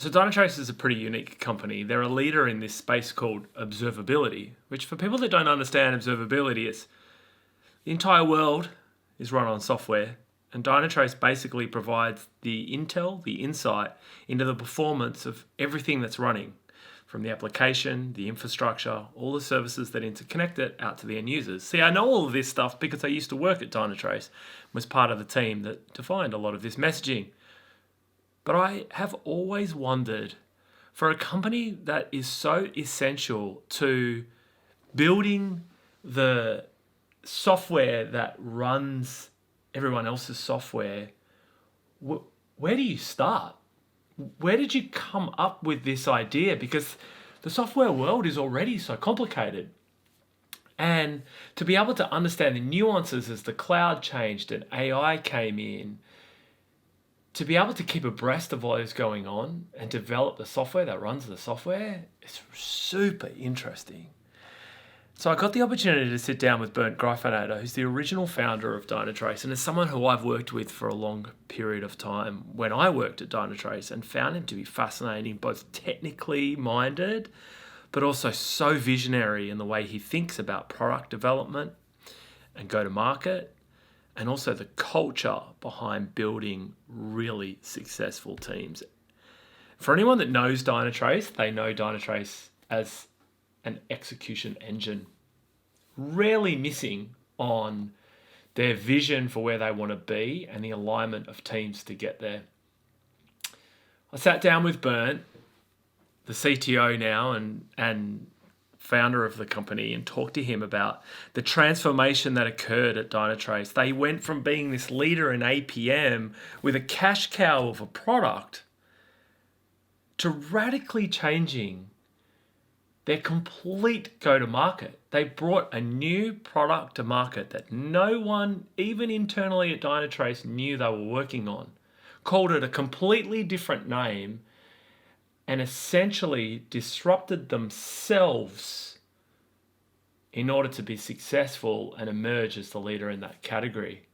So Dynatrace is a pretty unique company. They're a leader in this space called observability, which for people that don't understand observability, it's the entire world is run on software, and Dynatrace basically provides the intel, the insight into the performance of everything that's running, from the application, the infrastructure, all the services that interconnect it out to the end users. See, I know all of this stuff because I used to work at Dynatrace, was part of the team that defined a lot of this messaging. But I have always wondered, for a company that is so essential to building the software that runs everyone else's software, where do you start? Where did you come up with this idea? Because the software world is already so complicated. And to be able to understand the nuances as the cloud changed and AI came in, to be able to keep abreast of what is going on and develop the software that runs the software is super interesting. So I got the opportunity to sit down with Bernd Greifeneder, who's the original founder of Dynatrace, and is someone who I've worked with for a long period of time when I worked at Dynatrace, and found him to be fascinating, both technically minded, but also so visionary in the way he thinks about product development and go to market, and also the culture behind building really successful teams. For anyone that knows Dynatrace, they know Dynatrace as an execution engine, rarely missing on their vision for where they want to be and the alignment of teams to get there. I sat down with Bernd, the CTO now and founder of the company, and talked to him about the transformation that occurred at Dynatrace. They went from being this leader in APM with a cash cow of a product to radically changing their complete go-to-market. They brought a new product to market that no one, even internally at Dynatrace, knew they were working on, called it a completely different name, and essentially disrupted themselves in order to be successful and emerge as the leader in that category.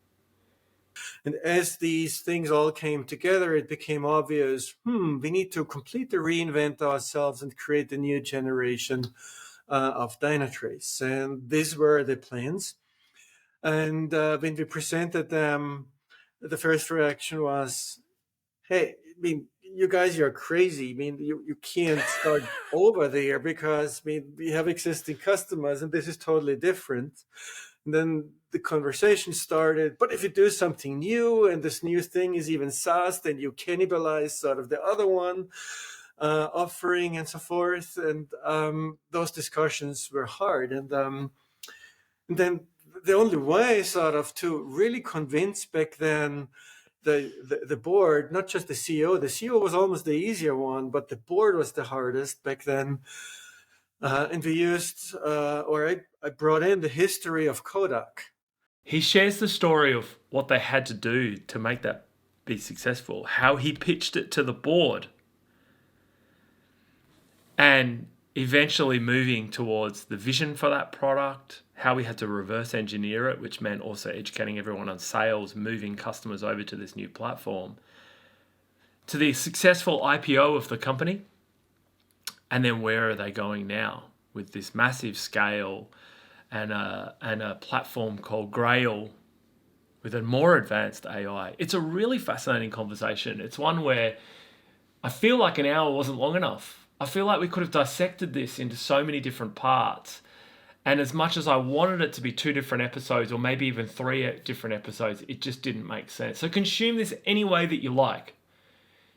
And as these things all came together, it became obvious, we need to completely reinvent ourselves and create a new generation of Dynatrace. And these were the plans. And when we presented them, the first reaction was, hey, you guys, you're crazy. You can't start over there because, we have existing customers and this is totally different. And then the conversation started, but if you do something new and this new thing is even SaaS, then you cannibalize sort of the other one offering and so forth. And those discussions were hard. And then the only way sort of to really convince back then the board, not just the CEO was almost the easier one, but the board was the hardest back then. And we used, I brought in the history of Kodak. He shares the story of what they had to do to make that be successful, how he pitched it to the board, and eventually moving towards the vision for that product, how we had to reverse engineer it, which meant also educating everyone on sales, moving customers over to this new platform, to the successful IPO of the company. And then where are they going now with this massive scale and a platform called Grail with a more advanced AI? It's a really fascinating conversation. It's one where I feel like an hour wasn't long enough. I feel like we could have dissected this into so many different parts. And as much as I wanted it to be 2 different episodes or maybe even 3 different episodes, it just didn't make sense. So consume this any way that you like.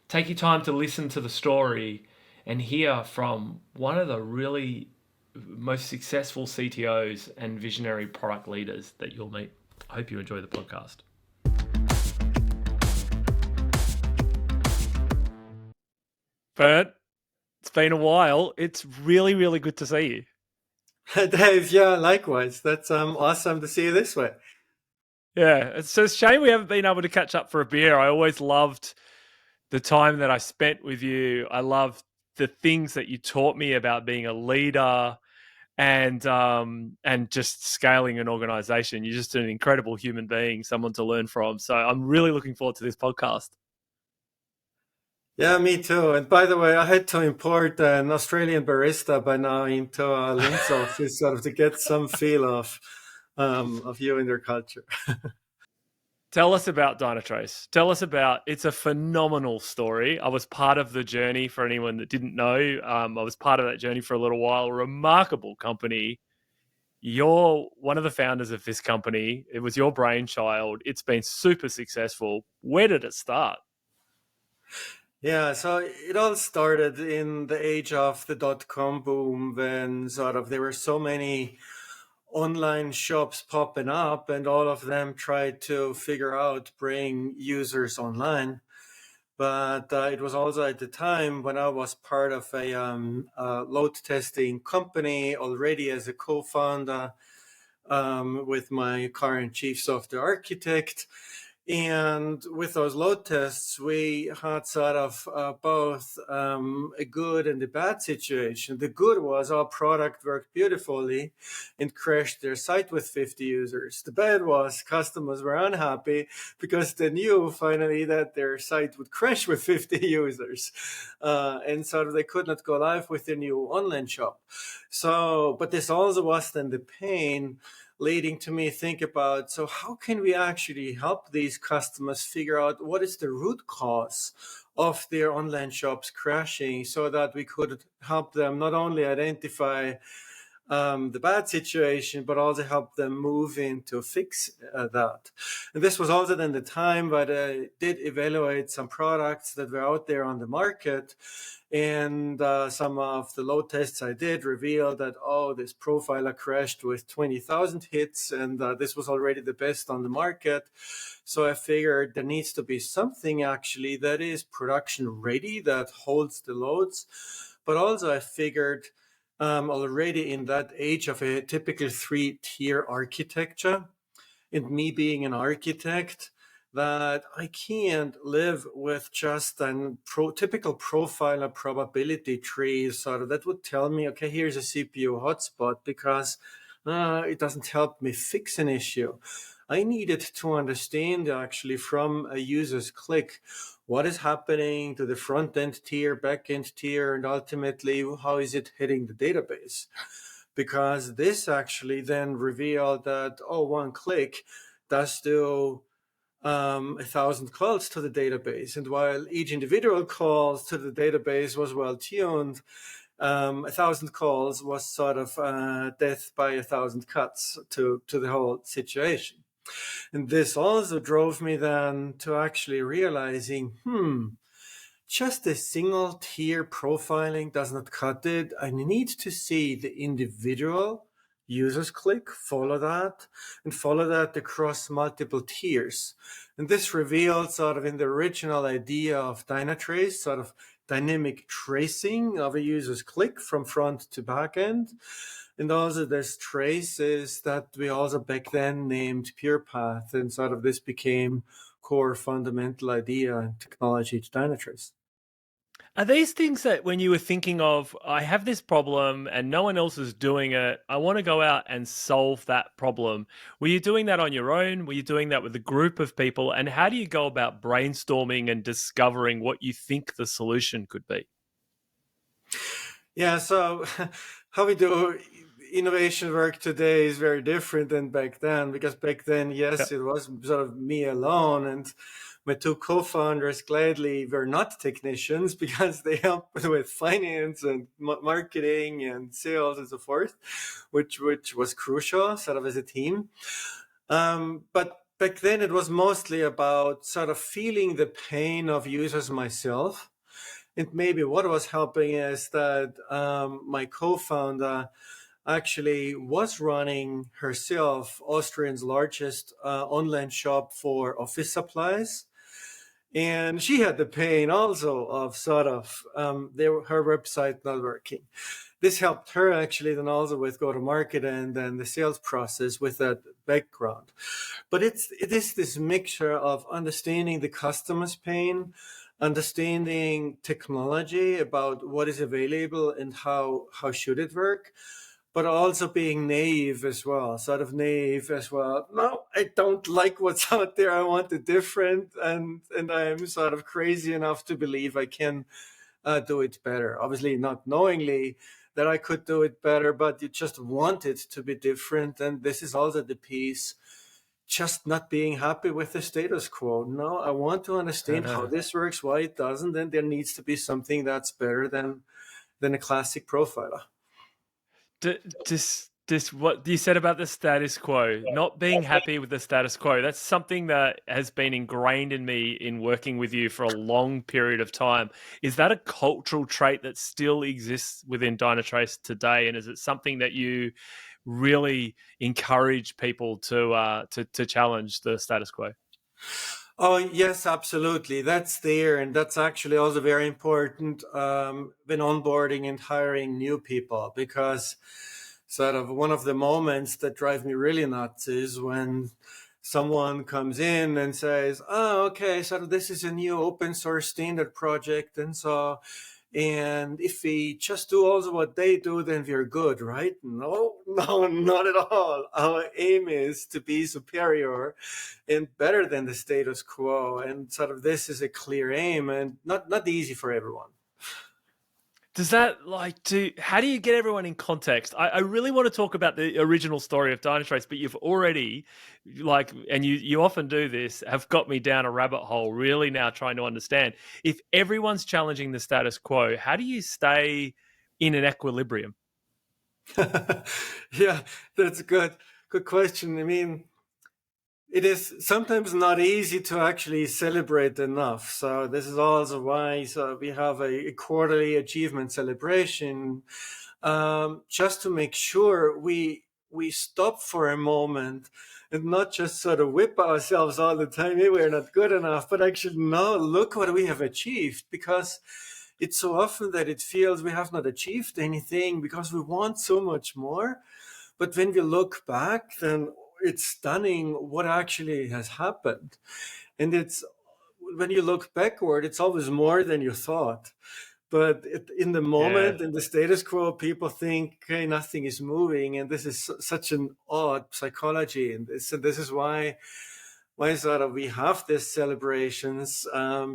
Take your time to listen to the story and hear from one of the really most successful CTOs and visionary product leaders that you'll meet. I hope you enjoy the podcast. Bernd, it's been a while. It's really, really good to see you. Dave, yeah, likewise. That's awesome to see you this way. Yeah, it's a shame we haven't been able to catch up for a beer. I always loved the time that I spent with you. I loved the things that you taught me about being a leader and just scaling an organization. You're just an incredible human being, someone to learn from. So I'm really looking forward to this podcast. Yeah, me too. And by the way, I had to import an Australian barista by now into Lent's office sort of to get some feel of you and your culture. Tell us about Dynatrace. Tell us about it's a phenomenal story. I was part of the journey for anyone that didn't know. I was part of that journey for a little while. Remarkable company. You're one of the founders of this company. It was your brainchild. It's been super successful. Where did it start? Yeah, so it all started in the age of the dot-com boom when sort of there were so many online shops popping up and all of them tried to figure out bring users online. But it was also at the time when I was part of a load testing company already as a co-founder with my current chief software architect. And with those load tests, we had sort of both a good and a bad situation. The good was our product worked beautifully and crashed their site with 50 users. The bad was customers were unhappy because they knew finally that their site would crash with 50 users. And so they could not go live with their new online shop. So, but this also was then the pain leading to me think about, so how can we actually help these customers figure out what is the root cause of their online shops crashing so that we could help them not only identify the bad situation, but also help them move in to fix that. And this was also then the time that I did evaluate some products that were out there on the market. And some of the load tests I did revealed that, oh, this profiler crashed with 20,000 hits, and this was already the best on the market. So I figured there needs to be something actually that is production ready, that holds the loads. But also I figured already in that age of a typical 3-tier architecture, and me being an architect, that I can't live with just a typical profiler probability tree sort of that would tell me, okay, here's a CPU hotspot, because it doesn't help me fix an issue. I needed to understand actually from a user's click what is happening to the front end tier, back end tier, and ultimately how is it hitting the database. Because this actually then revealed that, oh, one click does do 1,000 calls to the database. And while each individual calls to the database was well tuned, 1,000 calls was sort of death by 1,000 cuts to the whole situation. And this also drove me then to actually realizing, just a single tier profiling does not cut it. I need to see the individual users click, follow that, and follow that across multiple tiers. And this revealed sort of in the original idea of Dynatrace, sort of dynamic tracing of a user's click from front to back end. And also there's traces that we also back then named PurePath, and sort of this became core fundamental idea and technology to Dynatrace. Are these things that when you were thinking of, I have this problem and no one else is doing it, I want to go out and solve that problem? Were you doing that on your own? Were you doing that with a group of people? And how do you go about brainstorming and discovering what you think the solution could be? Yeah, so how we do innovation work today is very different than back then, because back then, Yeah. yes, it was sort of me alone, and my two co-founders gladly were not technicians because they helped with finance and marketing and sales and so forth, which was crucial sort of as a team. But back then it was mostly about sort of feeling the pain of users myself. And maybe what was helping is that my co-founder actually was running herself Austria's largest online shop for office supplies. And she had the pain also of sort of her website not working. This helped her actually then also with go-to-market and then the sales process with that background. But it is this mixture of understanding the customer's pain, understanding technology about what is available and how should it work, but also being naive as well, sort of naive as well. No, I don't like what's out there. I want it different, and I'm sort of crazy enough to believe I can do it better. Obviously, not knowingly that I could do it better, but you just want it to be different. And this is also the piece, just not being happy with the status quo. No, I want to understand how this works, why it doesn't, and there needs to be something that's better than a classic profiler. Just what you said about the status quo, not being happy with the status quo, that's something that has been ingrained in me in working with you for a long period of time. Is that a cultural trait that still exists within Dynatrace today? And is it something that you really encourage people to challenge the status quo? Oh, yes, absolutely. That's there. And that's actually also very important when onboarding and hiring new people, because sort of one of the moments that drive me really nuts is when someone comes in and says, oh, okay, so this is a new open source standard project. And if we just do also what they do, then we're good, right? No, no, not at all. Our aim is to be superior and better than the status quo. And sort of this is a clear aim and not easy for everyone. Does that how do you get everyone in context? I really want to talk about the original story of Dynatrace, but you've already and you often do this, have got me down a rabbit hole really now trying to understand. If everyone's challenging the status quo, how do you stay in an equilibrium? Yeah, that's a good question. I mean, it is sometimes not easy to actually celebrate enough. So this is also why we have a quarterly achievement celebration, just to make sure we stop for a moment and not just sort of whip ourselves all the time. Hey, we're not good enough, but actually, no, look what we have achieved, because it's so often that it feels we have not achieved anything because we want so much more. But when we look back, then it's stunning what actually has happened. And it's when you look backward, it's always more than you thought. But in the moment, in the status quo, people think, okay, nothing is moving. And this is such an odd psychology. And this is why sort of we have these celebrations,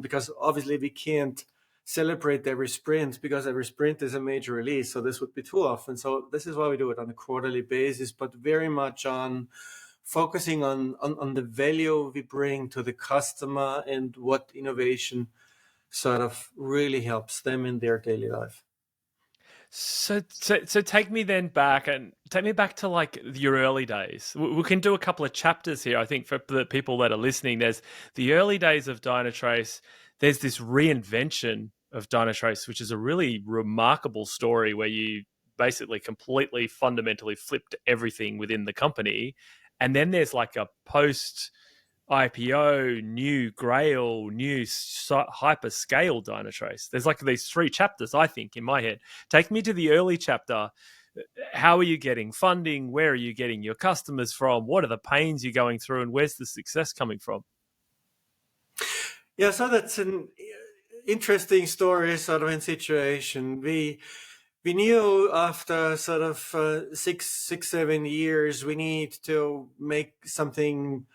because obviously we can't celebrate every sprint because every sprint is a major release. So this would be too often. So this is why we do it on a quarterly basis, but very much on focusing on the value we bring to the customer and what innovation sort of really helps them in their daily life. So take me then back and take me back to like your early days. We can do a couple of chapters here. I think for the people that are listening, there's the early days of Dynatrace. There's this reinvention of Dynatrace, which is a really remarkable story where you basically completely fundamentally flipped everything within the company. And then there's like a post IPO, new Grail, new hyperscale Dynatrace. There's like these three chapters, I think, in my head. Take me to the early chapter. How are you getting funding? Where are you getting your customers from? What are the pains you're going through? And where's the success coming from? Yeah, so that's an interesting story, sort of in situation. We knew after sort of 6, 7 years, we need to make something,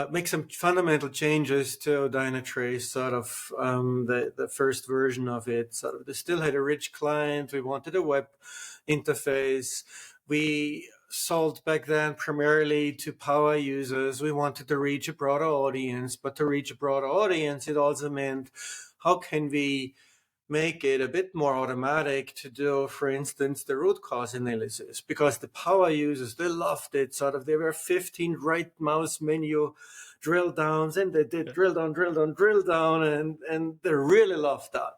make some fundamental changes to Dynatrace, sort of the first version of it. Sort of, they still had a rich client. We wanted a web interface. We sold back then primarily to power users. We wanted to reach a broader audience, but to reach a broader audience, it also meant how can we make it a bit more automatic to do, for instance, the root cause analysis, because the power users, they loved it. Sort of, there were 15 right mouse menu drill downs, and they did drill down, and they really loved that.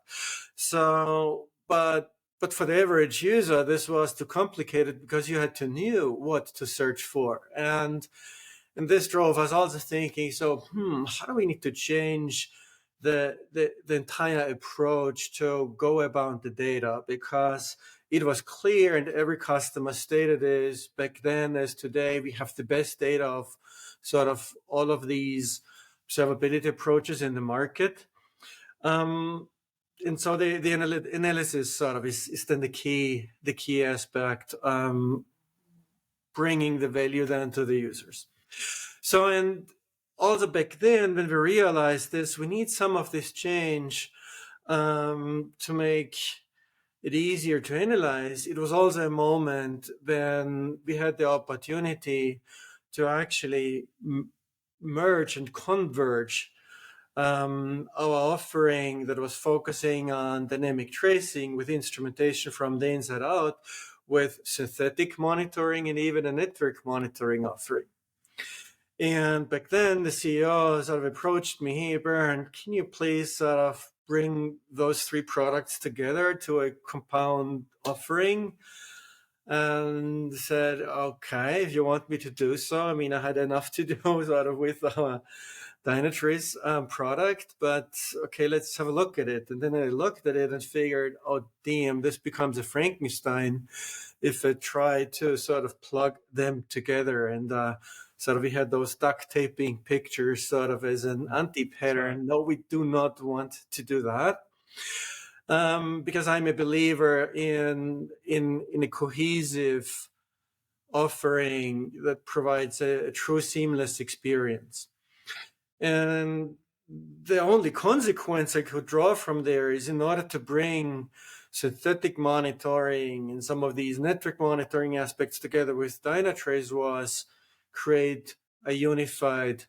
So, but for the average user, this was too complicated because you had to know what to search for. And this drove us also thinking, so, how do we need to change the entire approach to go about the data? Because it was clear, and every customer stated this back then as today, we have the best data of sort of all of these observability approaches in the market. and so the analysis sort of is then the key aspect, bringing the value then to the users. So, and also back then when we realized this, we need some of this change to make it easier to analyze. It was also a moment when we had the opportunity to actually merge and converge our offering that was focusing on dynamic tracing with instrumentation from the inside out with synthetic monitoring and even a network monitoring offering. And back then the CEO sort of approached me, hey, Bernd, can you please sort of bring those three products together to a compound offering? And said, okay, if you want me to do so. I mean, I had enough to do sort of with our Dynatrace product, but okay, let's have a look at it. And then I looked at it and figured, oh, damn, this becomes a Frankenstein if I try to sort of plug them together. And sort of we had those duct taping pictures sort of as an anti-pattern. Right. No, we do not want to do that. Because I'm a believer in a cohesive offering that provides a true seamless experience. And the only consequence I could draw from there is in order to bring synthetic monitoring and some of these network monitoring aspects together with Dynatrace was create a unified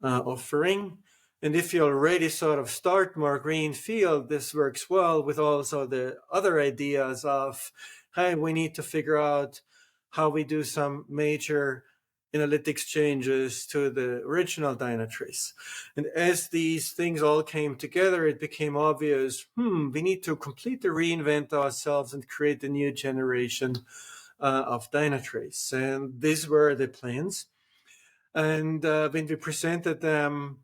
offering. And if you already sort of start more greenfield, this works well with also the other ideas of, hey, we need to figure out how we do some major analytics changes to the original Dynatrace. And as these things all came together, it became obvious, we need to completely reinvent ourselves and create a new generation of Dynatrace. And these were the plans. And when we presented them,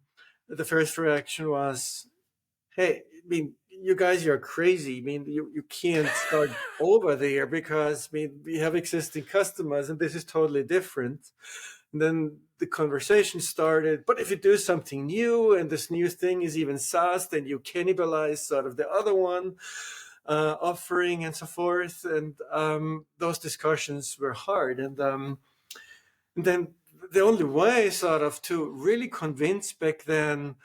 the first reaction was, hey, I mean, you guys, you're crazy. I mean, you can't start over there because, I mean, we have existing customers and this is totally different. And then the conversation started, but if you do something new and this new thing is even SaaS, then you cannibalize sort of the other one offering and so forth. And those discussions were hard. And then the only way sort of to really convince back then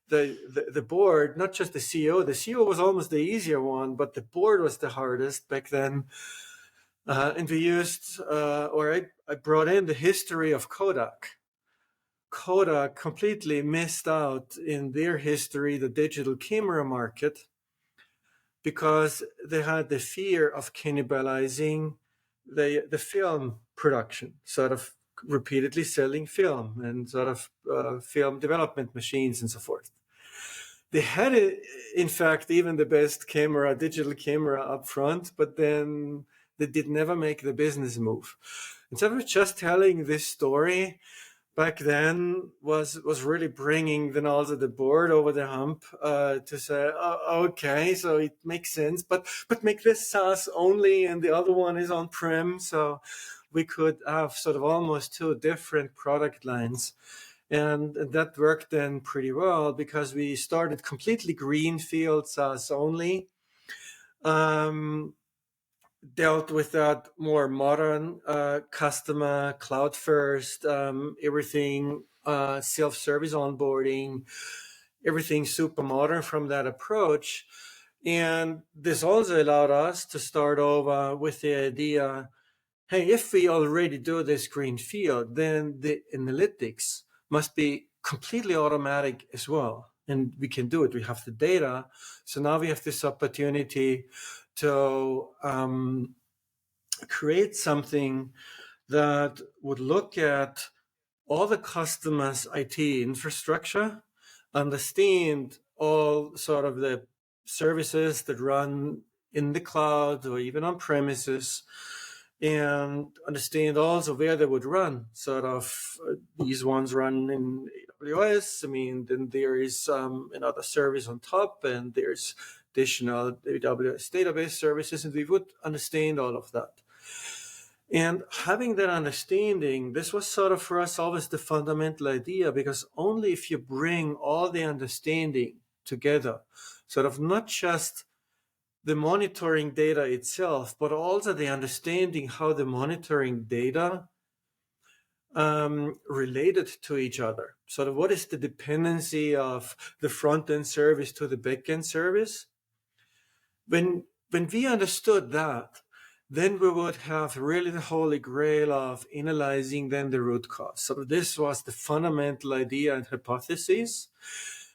the board, not just the CEO was almost the easier one, but the board was the hardest back then. And we used, I brought in the history of Kodak. Kodak completely missed out in their history, the digital camera market, because they had the fear of cannibalizing the film production, sort of repeatedly selling film and sort of film development machines and so forth. They had, in fact, even the best camera, digital camera up front, but then they did never make the business move. And so I was just telling this story back then was really bringing then also the board over the hump to say, oh, okay, so it makes sense, but make this SaaS only and the other one is on-prem. So we could have sort of almost two different product lines. And that worked then pretty well because we started completely greenfield SaaS only. Dealt with that more modern customer, cloud first, everything self-service onboarding, everything super modern from that approach. And this also allowed us to start over with the idea, hey, if we already do this greenfield, then the analytics must be completely automatic as well. And we can do it. We have the data. So now we have this opportunity to create something that would look at all the customers' IT infrastructure, understand all sort of the services that run in the cloud or even on premises, and understand also where they would run. Sort of these ones run in AWS. I mean, then there is another service on top, and there's additional AWS database services, and we would understand all of that. And having that understanding, this was sort of for us always the fundamental idea, because only if you bring all the understanding together, sort of not just the monitoring data itself, but also the understanding how the monitoring data related to each other. Sort of what is the dependency of the front-end service to the back-end service? When we understood that, then we would have really the holy grail of analyzing then the root cause. So this was the fundamental idea and hypothesis.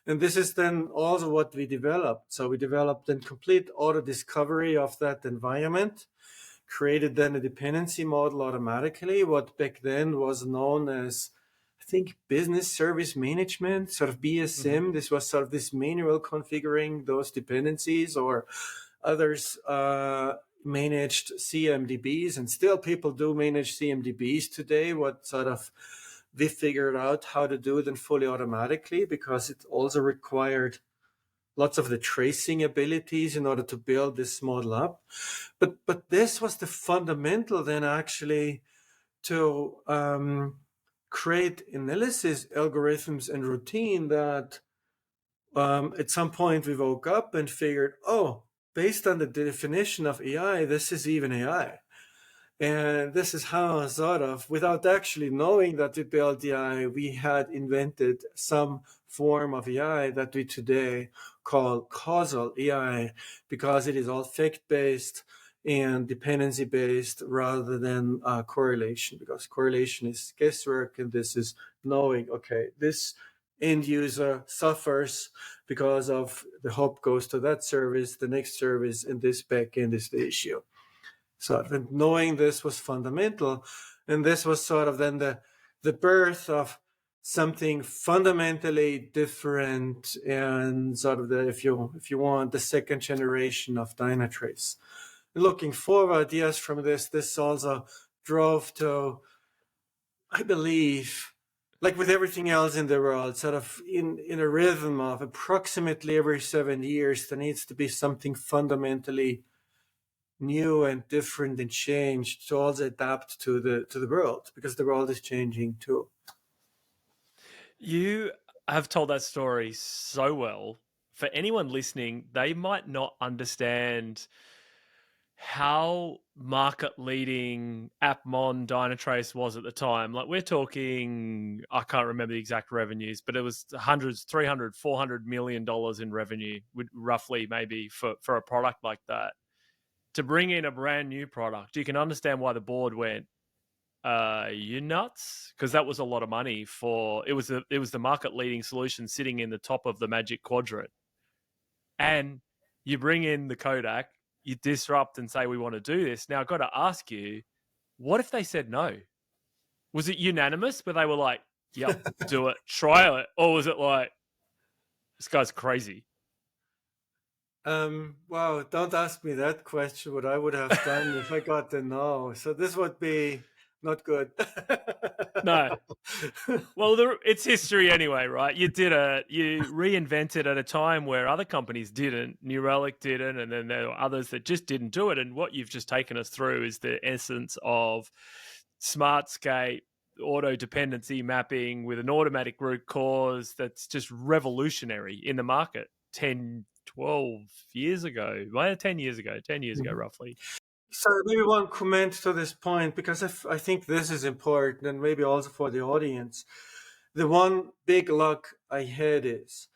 And this is then also what we developed. So we developed a complete auto discovery of that environment, created then a dependency model automatically, what back then was known as, I think, business service management, sort of BSM. This was sort of this manual configuring those dependencies, or others managed CMDBs, and still people do manage CMDBs today. What sort of we figured out how to do it and fully automatically, because it also required lots of the tracing abilities in order to build this model up. But this was the fundamental then actually to create analysis algorithms and routine that at some point we woke up and figured, oh, based on the definition of AI, this is even AI. And this is how, sort of, without actually knowing that we built AI, we had invented some form of AI that we today call causal AI, because it is all fact-based and dependency-based rather than correlation, because correlation is guesswork, and this is knowing, okay, this end user suffers because of the hop goes to that service, the next service, and this backend is the issue. So knowing this was fundamental, and this was sort of then the birth of something fundamentally different, and sort of the, if you want, the second generation of Dynatrace. Looking forward, yes, from this also drove to, I believe, like with everything else in the world, sort of in a rhythm of approximately every 7 years, there needs to be something fundamentally new and different and changed to also adapt to the world, because the world is changing too. You have told that story so well. For anyone listening, they might not understand how market leading AppMon Dynatrace was at the time. Like, we're talking, I can't remember the exact revenues, but it was hundreds, 300, $400 million in revenue, roughly, maybe, for a product like that. To bring in a brand new product, you can understand why the board went, you nuts? Because that was a lot of money for, it was the market leading solution sitting in the top of the Magic Quadrant. And you bring in the Kodak, you disrupt and say, we want to do this. Now, I've got to ask you, what if they said no? Was it unanimous where they were like, yep, do it, try it? Or was it like, this guy's crazy? Wow, don't ask me that question, what I would have done if I got the no. So this would be not good. No. Well, it's history anyway, right? You reinvented at a time where other companies didn't. New Relic didn't, and then there were others that just didn't do it. And what you've just taken us through is the essence of Smartscape, auto dependency mapping with an automatic root cause that's just revolutionary in the market 10, 12 years ago. Well, 10 years ago, roughly. So maybe one comment to this point, because I think this is important, and maybe also for the audience. The one big luck I had is,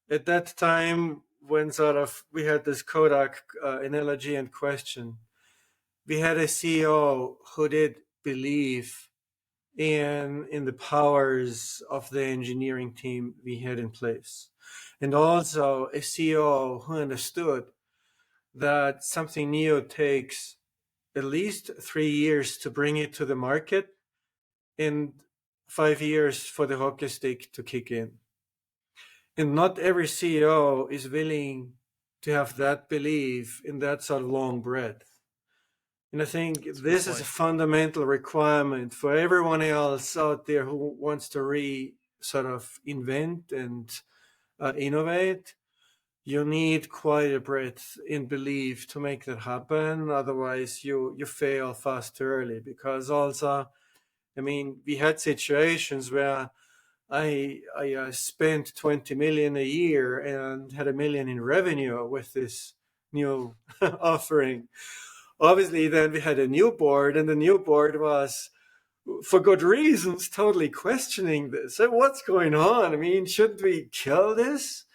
at that time when sort of we had this Kodak analogy and question, we had a CEO who did believe in the powers of the engineering team we had in place, and also a CEO who understood that something new takes at least 3 years to bring it to the market and 5 years for the hockey stick to kick in. And not every CEO is willing to have that belief in that sort of long breath. And I think this is a fundamental requirement for everyone else out there who wants to sort of invent and innovate. You need quite a breadth in belief to make that happen. Otherwise, you fail fast early. Because also, I mean, we had situations where I spent 20 million a year and had 1 million in revenue with this new offering. Obviously, then we had a new board, and the new board was, for good reasons, totally questioning this. So what's going on? I mean, should we kill this?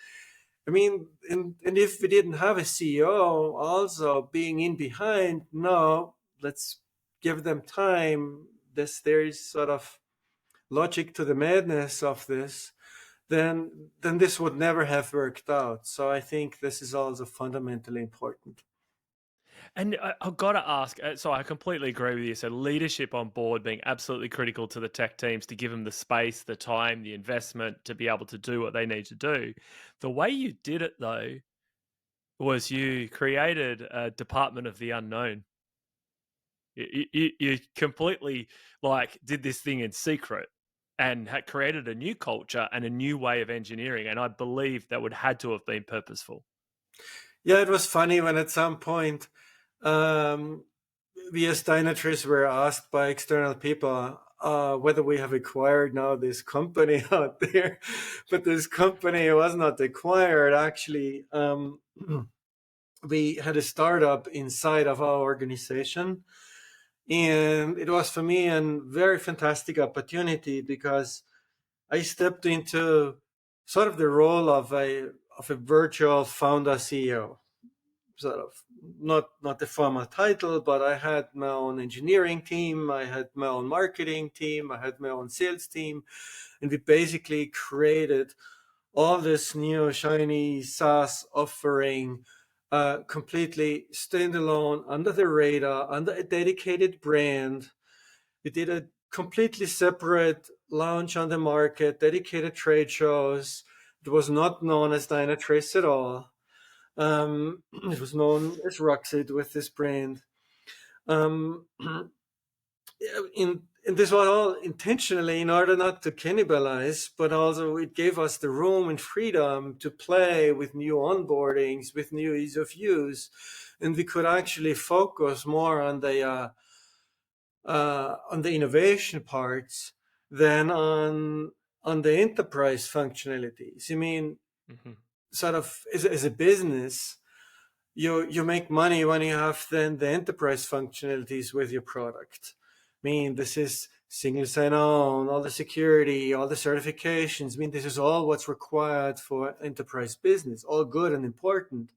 I mean, and if we didn't have a CEO also being in behind, no, let's give them time. There is sort of logic to the madness of this. Then this would never have worked out. So I think this is also fundamentally important. And I've got to ask, so I completely agree with you. So leadership on board being absolutely critical to the tech teams to give them the space, the time, the investment to be able to do what they need to do. The way you did it, though, was you created a department of the unknown. You completely like did this thing in secret and had created a new culture and a new way of engineering. And I believe that would had to have been purposeful. Yeah, it was funny when at some point um, we as Dynatrace were asked by external people whether we have acquired now this company out there. But this company was not acquired. Actually, we had a startup inside of our organization. And it was for me a very fantastic opportunity because I stepped into sort of the role of a virtual founder CEO, sort of not the formal title, but I had my own engineering team, I had my own marketing team, I had my own sales team, and we basically created all this new shiny SaaS offering, completely standalone, under the radar, under a dedicated brand. We did a completely separate launch on the market, dedicated trade shows. It was not known as Dynatrace at all. It was known as Roxid with this brand. Um, and this was all intentionally in order not to cannibalize, but also it gave us the room and freedom to play with new onboardings, with new ease of use, and we could actually focus more on the innovation parts than on the enterprise functionalities. I mean, sort of as a business, you make money when you have then the enterprise functionalities with your product. I mean, this is single sign-on, all the security, all the certifications. I mean, this is all what's required for enterprise business, all good and important.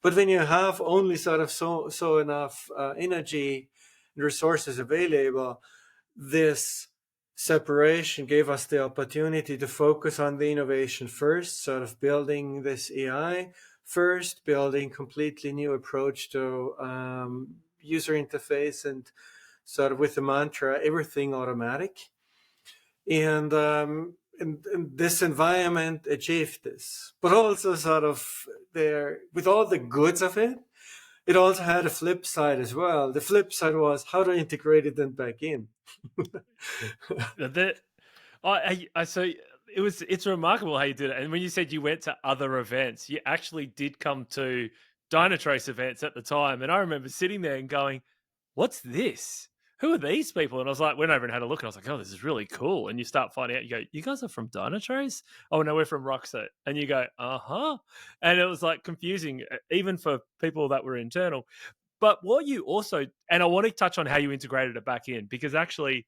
But when you have only sort of so enough energy and resources available, this separation gave us the opportunity to focus on the innovation first, sort of building this AI first, building completely new approach to user interface, and sort of with the mantra, everything automatic. And this environment achieved this, but also sort of there with all the goods of it, it also had a flip side as well. The flip side was how to integrate it then back in. That I so it's remarkable how you did it. And when you said you went to other events, you actually did come to Dynatrace events at the time. And I remember sitting there and going, "What's this? Who are these people?" And I was like, went over and had a look, and I was like, "Oh, this is really cool." And you start finding out, you go, "You guys are from Dynatrace?" "Oh no, we're from Roxit." And you go, "Uh-huh." And it was like confusing, even for people that were internal. But what you also, and I want to touch on how you integrated it back in, because actually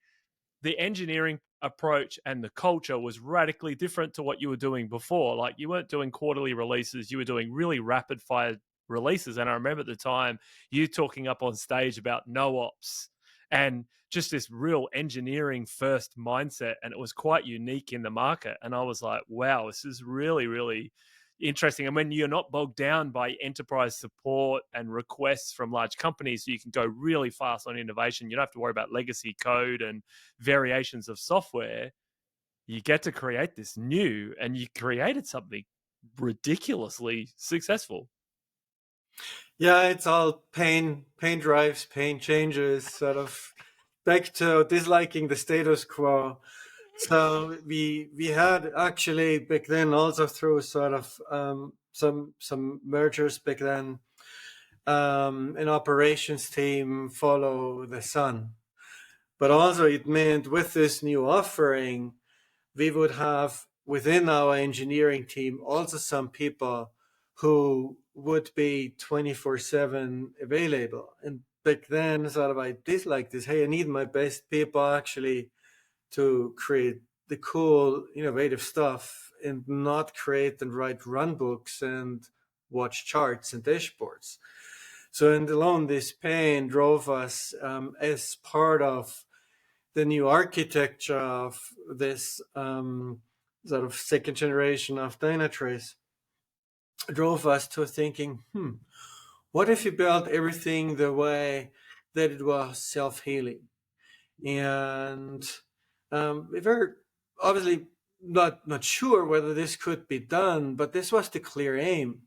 the engineering approach and the culture was radically different to what you were doing before. Like you weren't doing quarterly releases, you were doing really rapid fire releases. And I remember at the time you talking up on stage about no ops and just this real engineering first mindset. And it was quite unique in the market. And I was like, wow, this is really, really interesting. And when you're not bogged down by enterprise support and requests from large companies, so you can go really fast on innovation. You don't have to worry about legacy code and variations of software. You get to create this new, and you created something ridiculously successful. Yeah, it's all pain drives, pain changes, sort of back to disliking the status quo. So we had actually back then also through sort of some mergers back then, an operations team follow the sun. But also it meant with this new offering, we would have within our engineering team also some people who would be 24/7 available. And back then, sort of, I did like this. Hey, I need my best people actually to create the cool, innovative stuff and not create and write run books and watch charts and dashboards. So, and alone, this pain drove us as part of the new architecture of this sort of second generation of Dynatrace, drove us to thinking, what if you built everything the way that it was self-healing? And we were obviously not sure whether this could be done, but this was the clear aim.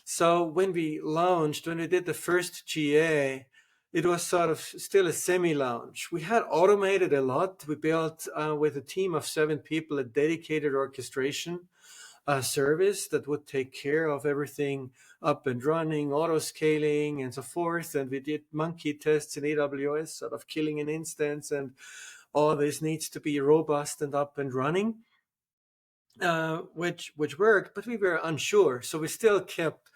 So when we did the first GA, it was sort of still a semi-launch. We had automated a lot. We built with a team of 7 people a dedicated orchestration service that would take care of everything up and running, auto scaling, and so forth. And we did monkey tests in AWS, sort of killing an instance, and all this needs to be robust and up and running, which worked, but we were unsure. So we still kept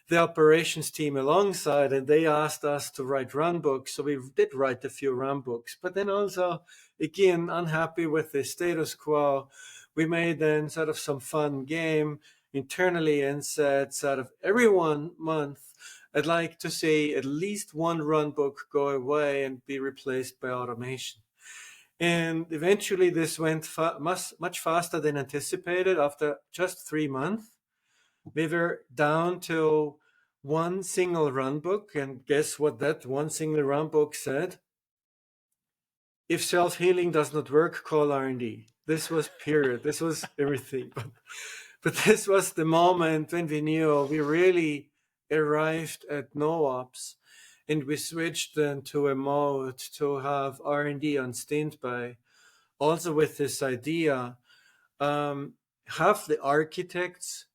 the operations team alongside, and they asked us to write run books. So we did write a few run books, but then also, again, unhappy with the status quo, we made then sort of some fun game internally and said sort of every 1 month, I'd like to see at least one run book go away and be replaced by automation. And eventually this went much faster than anticipated. After just 3 months, we were down to one single run book. And guess what that one single run book said? If self-healing does not work, call R&D. This was period. This was everything. But this was the moment when we knew we really arrived at no ops, and we switched then to a mode to have R&D on standby. Also with this idea, have the architects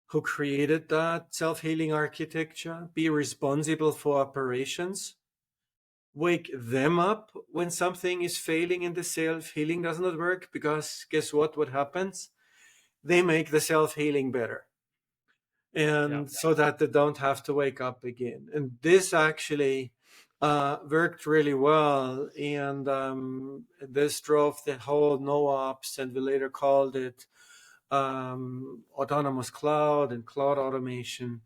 who created that self-healing architecture be responsible for operations, wake them up when something is failing and the self-healing does not work, because guess what happens? They make the self-healing better. And so that they don't have to wake up again. And this actually worked really well. And this drove the whole no-ops, and we later called it autonomous cloud and cloud automation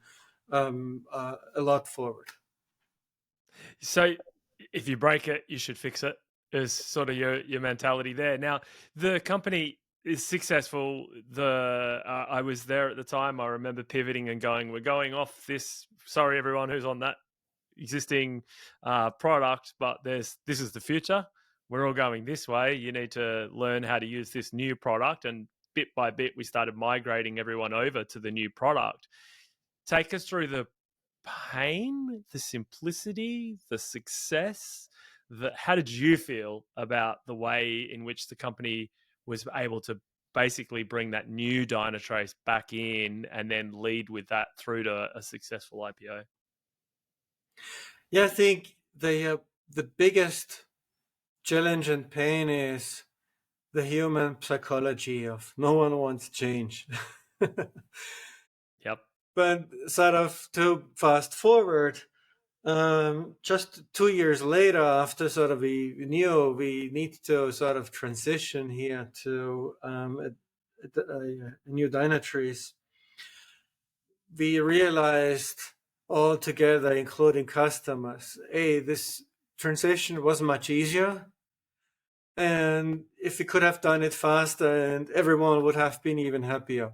a lot forward. So if you break it, you should fix it is sort of your mentality there. Now, the company is successful. I was there at the time. I remember pivoting and going, we're going off this. Sorry, everyone who's on that existing product, but this is the future. We're all going this way. You need to learn how to use this new product. And bit by bit, we started migrating everyone over to the new product. Take us through the pain, the simplicity, the success. How did you feel about the way in which the company was able to basically bring that new Dynatrace back in and then lead with that through to a successful IPO? Yeah, I think the biggest challenge and pain is the human psychology of no one wants change. Yep. But sort of to fast forward, just 2 years later, after sort of we knew we need to sort of transition here to a new Dynatrace, we realized all together, including customers, hey, this transition was much easier. And if we could have done it faster, and everyone would have been even happier.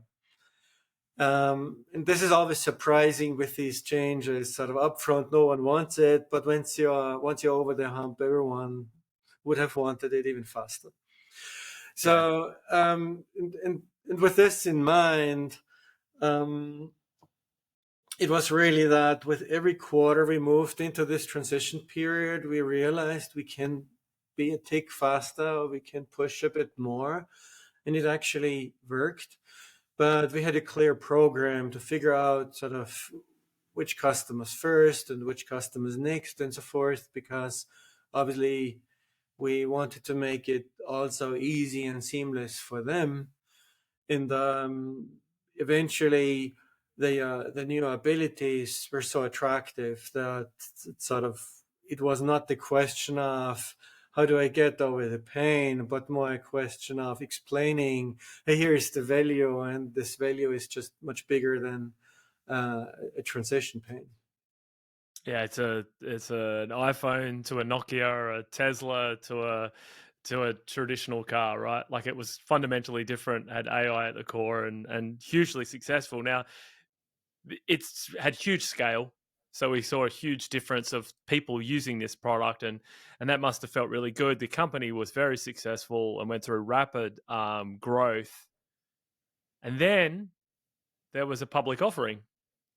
And this is always surprising with these changes. Sort of upfront, no one wants it, but once you're over the hump, everyone would have wanted it even faster. So, and with this in mind, it was really that with every quarter we moved into this transition period, we realized we can be a tick faster, we can push a bit more, and it actually worked. But we had a clear program to figure out sort of which customers first and which customers next and so forth, because obviously we wanted to make it also easy and seamless for them. And eventually, the new abilities were so attractive that it was not the question of how do I get over the pain, but more a question of explaining, hey, here's the value, and this value is just much bigger than a transition pain. Yeah, it's an iPhone to a Nokia, or a Tesla to a traditional car, right? Like, it was fundamentally different, had AI at the core, and hugely successful. Now, it's had huge scale, so we saw a huge difference of people using this product, and that must have felt really good. The company was very successful and went through rapid growth, and then there was a public offering.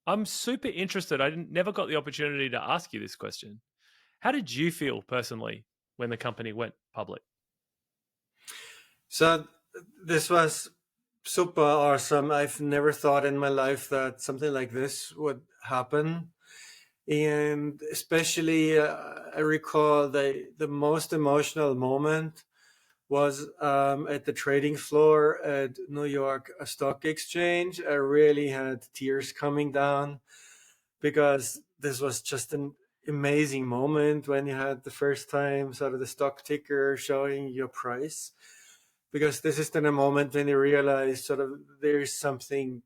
I'm super interested. Never got the opportunity to ask you this question. How did you feel personally when the company went public? So this was super awesome. I've never thought in my life that something like this would happen. And especially, I recall the most emotional moment was at the trading floor at New York Stock Exchange. I really had tears coming down because this was just an amazing moment when you had the first time sort of the stock ticker showing your price. Because this is then a moment when you realize sort of there's something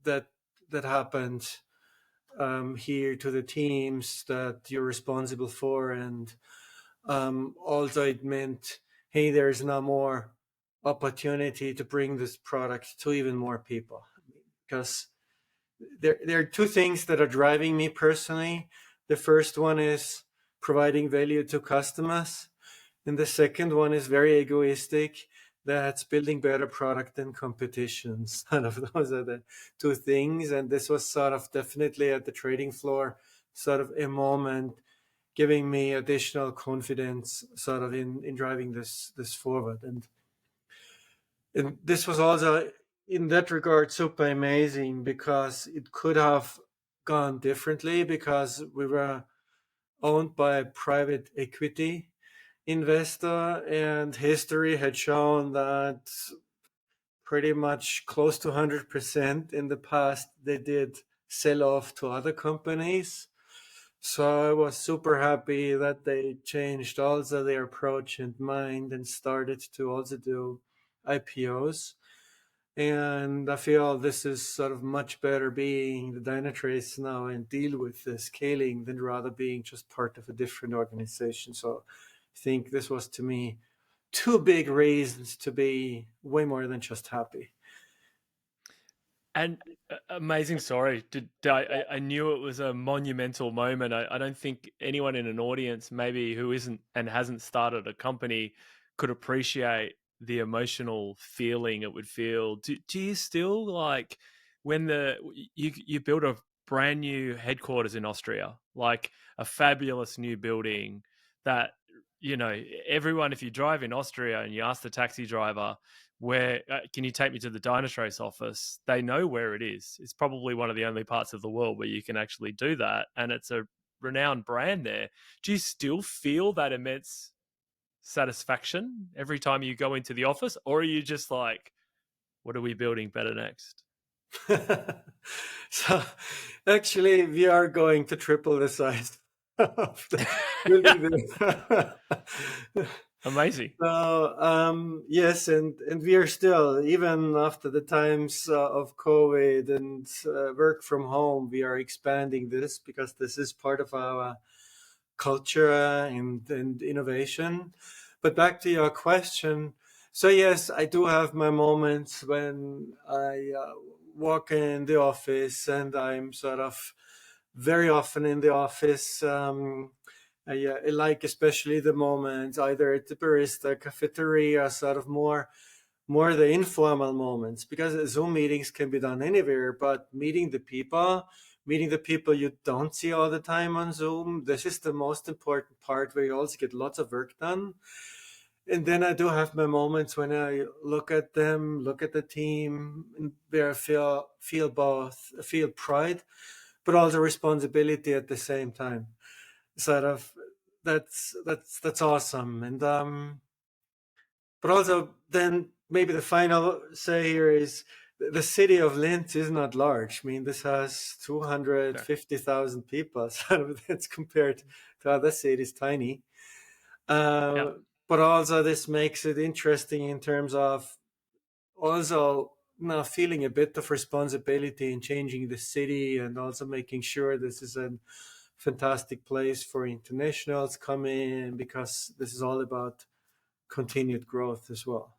that happened here to the teams that you're responsible for, and also it meant, hey, there's now more opportunity to bring this product to even more people. Because there are two things that are driving me personally. The first one is providing value to customers, and the second one is very egoistic. That's building better product than competitions. Kind of those are the two things. And this was sort of definitely at the trading floor, sort of a moment giving me additional confidence sort of in driving this forward. And this was also in that regard super amazing because it could have gone differently because we were owned by private equity investor, and history had shown that pretty much close to 100% in the past they did sell off to other companies. So I was super happy that they changed also their approach and mind and started to also do IPOs. And I feel this is sort of much better being the Dynatrace now and deal with the scaling than rather being just part of a different organization. So I think this was to me two big reasons to be way more than just happy. And amazing story. I knew it was a monumental moment. I don't think anyone in an audience, maybe who isn't and hasn't started a company, could appreciate the emotional feeling it would feel. Do you still, like, when you build a brand new headquarters in Austria, like a fabulous new building that, everyone, if you drive in Austria and you ask the taxi driver, where can you take me to the Dynatrace office? They know where it is. It's probably one of the only parts of the world where you can actually do that, and it's a renowned brand there. Do you still feel that immense satisfaction every time you go into the office, or are you just like, what are we building better next? So actually, we are going to triple the size of the building. Amazing. So yes, and we are still, even after the times of COVID and work from home, we are expanding this because this is part of our culture and innovation. But back to your question. So yes, I do have my moments when I walk in the office, and I'm sort of very often in the office. I like especially the moments either at the barista, cafeteria, sort of more the informal moments, because Zoom meetings can be done anywhere, but meeting the people you don't see all the time on Zoom, this is the most important part where you also get lots of work done. And then I do have my moments when I look at them, look at the team, and where I feel pride, but also responsibility at the same time. Sort of that's awesome. And but also then maybe the final say here is the city of Lent is not large. I mean, this has Yeah. 250,000 people, so that's compared to other cities, tiny. Yeah. Uh, but also this makes it interesting in terms of also now feeling a bit of responsibility in changing the city and also making sure this is a fantastic place for internationals coming in, because this is all about continued growth as well.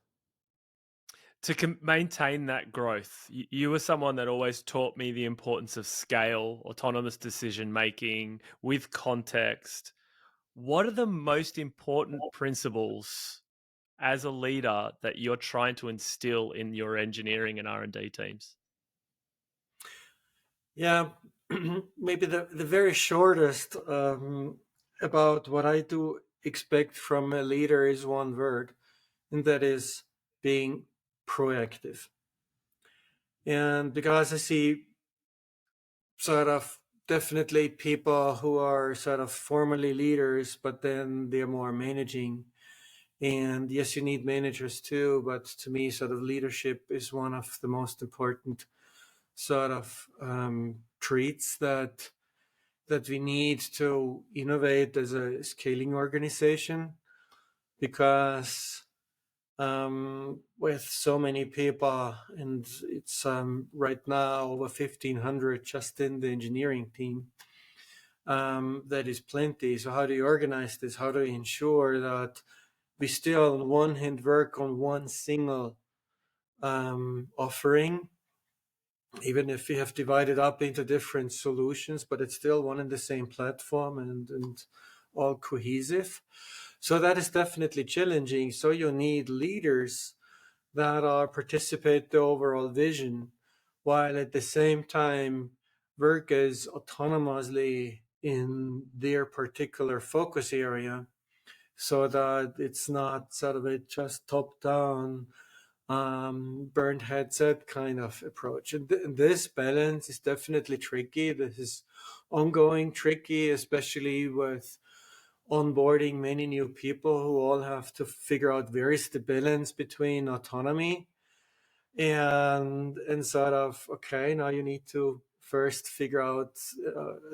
To maintain that growth, you were someone that always taught me the importance of scale, autonomous decision making with context. What are the most important principles as a leader that you're trying to instill in your engineering and R&D teams? Yeah, maybe the very shortest about what I do expect from a leader is one word, and that is being proactive. And because I see sort of definitely people who are sort of formally leaders, but then they're more managing. And yes, you need managers too, but to me, sort of leadership is one of the most important sort of traits that we need to innovate as a scaling organization, because with so many people, and it's right now over 1,500 just in the engineering team, that is plenty. So how do you organize this? How do you ensure that we still on one hand work on one single offering, even if we have divided up into different solutions, but it's still one and the same platform, and all cohesive. So that is definitely challenging. So you need leaders that are participate the overall vision, while at the same time work as autonomously in their particular focus area, so that it's not sort of a just top down Bernd had said kind of approach. And this balance is definitely tricky. This is ongoing tricky, especially with onboarding many new people who all have to figure out where is the balance between autonomy and sort of, okay, now you need to first figure out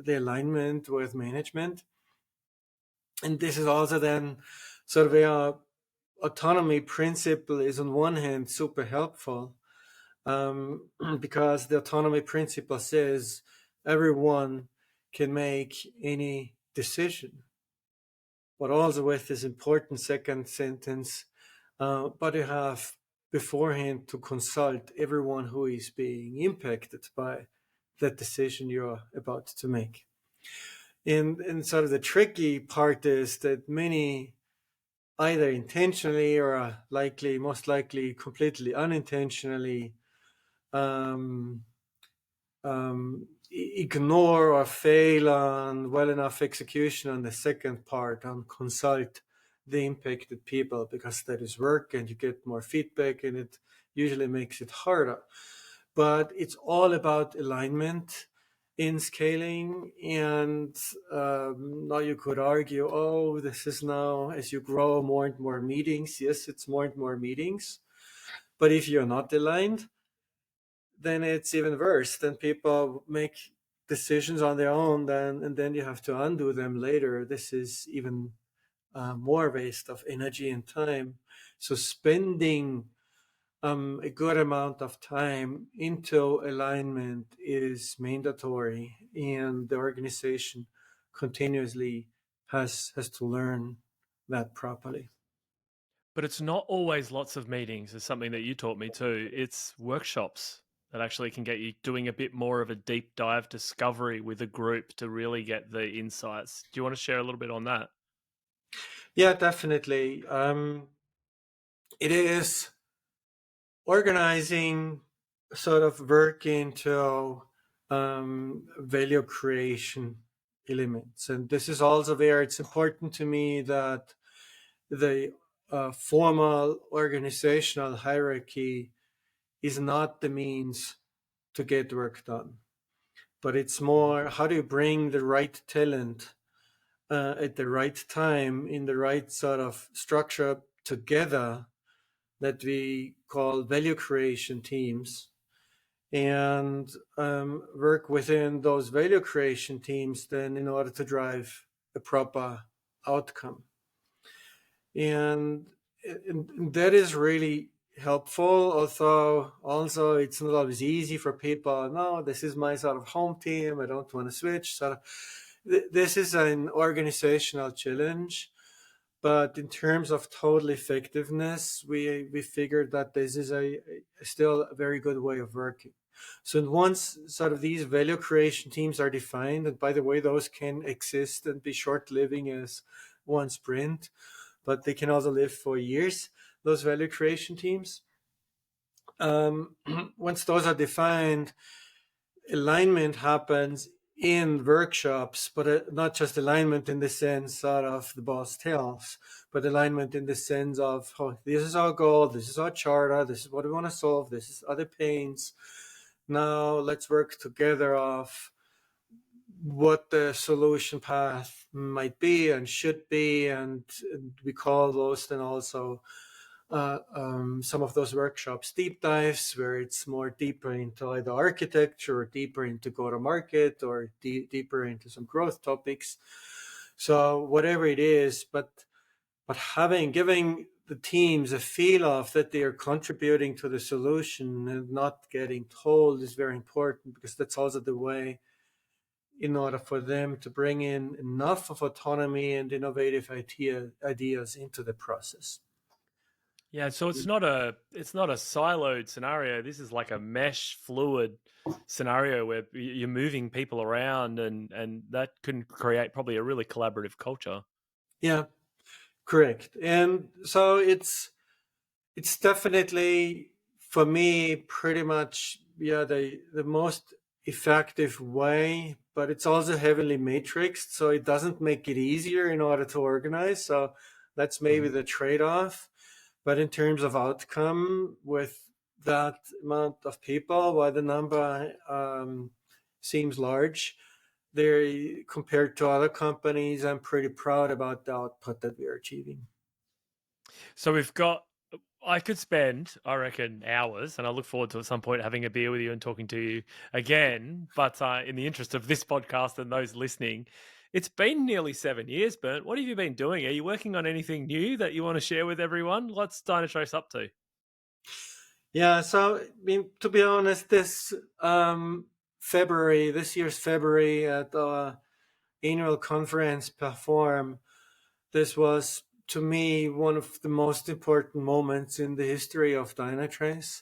the alignment with management. And this is also then sort of a autonomy principle is on one hand super helpful, because the autonomy principle says everyone can make any decision. But also with this important second sentence, but you have beforehand to consult everyone who is being impacted by that decision you're about to make. And sort of the tricky part is that many, either intentionally or most likely completely unintentionally, um, ignore or fail on well enough execution on the second part, on consult the impacted people, because that is work and you get more feedback and it usually makes it harder. But it's all about alignment in scaling. And now you could argue, oh, this is now as you grow more and more meetings. Yes, it's more and more meetings. But if you're not aligned, then it's even worse. Then people make decisions on their own, and then you have to undo them later. This is even more waste of energy and time. So spending a good amount of time into alignment is mandatory, and the organization continuously has to learn that properly. But it's not always lots of meetings. It's something that you taught me too. It's workshops that actually can get you doing a bit more of a deep dive discovery with a group to really get the insights. Do you want to share a little bit on that? Yeah, definitely. It is organizing sort of work into value creation elements. And this is also where it's important to me that the formal organizational hierarchy is not the means to get work done, but it's more how do you bring the right talent at the right time in the right sort of structure together that we call value creation teams, and work within those value creation teams then in order to drive a proper outcome. And, and that is really helpful, although also it's not always easy for people. No, this is my sort of home team, I don't want to switch. So this is an organizational challenge. But in terms of total effectiveness, we figured that this is still a very good way of working. So once sort of these value creation teams are defined, and by the way, those can exist and be short-living as one sprint, but they can also live for years, those value creation teams. Once those are defined, alignment happens in workshops, but not just alignment in the sense of the boss tells, but alignment in the sense of, oh, this is our goal, this is our charter, this is what we want to solve, this is other pains. Now let's work together of what the solution path might be and should be, and we call those then also some of those workshops deep dives, where it's more deeper into either architecture or deeper into go-to-market or deeper into some growth topics. So whatever it is, but giving the teams a feel of that they are contributing to the solution and not getting told is very important, because that's also the way in order for them to bring in enough of autonomy and innovative ideas into the process. Yeah, so it's not a siloed scenario. This is like a mesh fluid scenario where you're moving people around, and that can create probably a really collaborative culture. Yeah, correct. And so it's definitely, for me, pretty much the most effective way, but it's also heavily matrixed, so it doesn't make it easier in order to organize. So that's maybe the trade-off. But in terms of outcome, with that amount of people, while the number seems large, they're compared to other companies, I'm pretty proud about the output that we are achieving. So I could spend, I reckon, hours, and I look forward to at some point having a beer with you and talking to you again. But in the interest of this podcast and those listening, it's been nearly 7 years, Bernd. What have you been doing? Are you working on anything new that you want to share with everyone? What's Dynatrace up to? Yeah, so I mean, to be honest, this year's February at our annual conference Perform, this was to me one of the most important moments in the history of Dynatrace,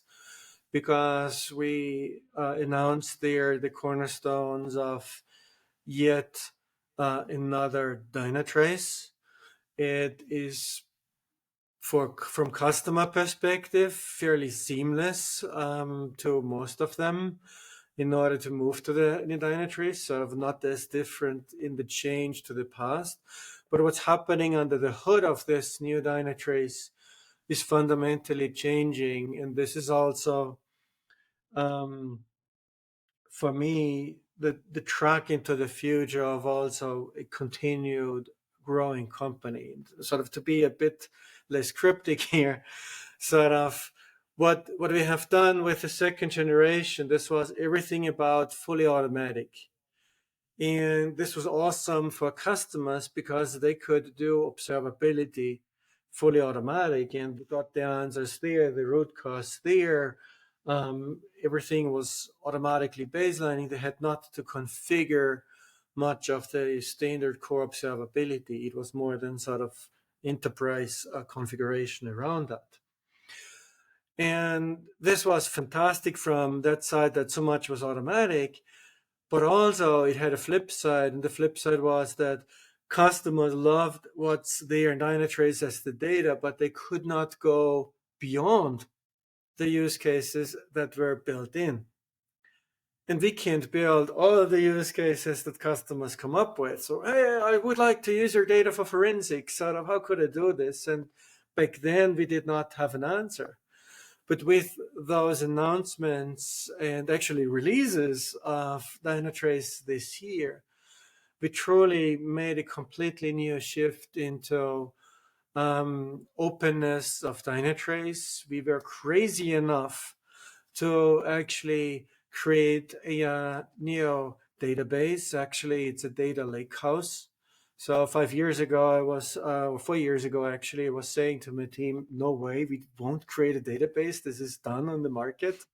because we announced there the cornerstones of yet another Dynatrace. It is, from customer perspective, fairly seamless to most of them in order to move to the Dynatrace, sort of not as different in the change to the past. But what's happening under the hood of this new Dynatrace is fundamentally changing. And this is also, for me, the track into the future of also a continued growing company. Sort of, to be a bit less cryptic here, sort of what we have done with the second generation, this was everything about fully automatic. And this was awesome for customers because they could do observability fully automatic and got the answers there, the root cause there. Everything was automatically baselining. They had not to configure much of the standard core observability. It was more than sort of enterprise configuration around that. And this was fantastic from that side, that so much was automatic, but also it had a flip side. And the flip side was that customers loved what's there in Dynatrace as the data, but they could not go beyond the use cases that were built in. And we can't build all of the use cases that customers come up with. So, hey, I would like to use your data for forensics. Sort of, how could I do this? And back then we did not have an answer. But with those announcements and actually releases of Dynatrace this year, we truly made a completely new shift into openness of Dynatrace. We were crazy enough to actually create a new database. Actually, it's a data lake house. So 5 years ago, or 4 years ago, actually, I was saying to my team, no way, we won't create a database. This is done on the market.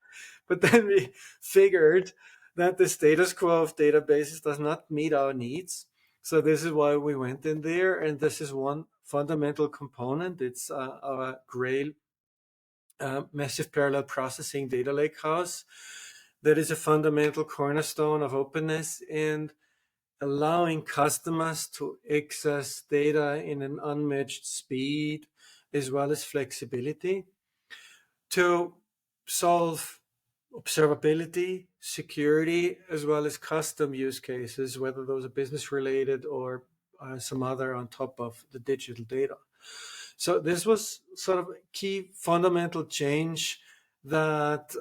But then we figured that the status quo of databases does not meet our needs. So this is why we went in there. And this is one fundamental component. It's our Grail massive parallel processing data lakehouse that is a fundamental cornerstone of openness and allowing customers to access data in an unmatched speed as well as flexibility to solve observability, security, as well as custom use cases, whether those are business related or some other on top of the digital data. So this was sort of a key fundamental change that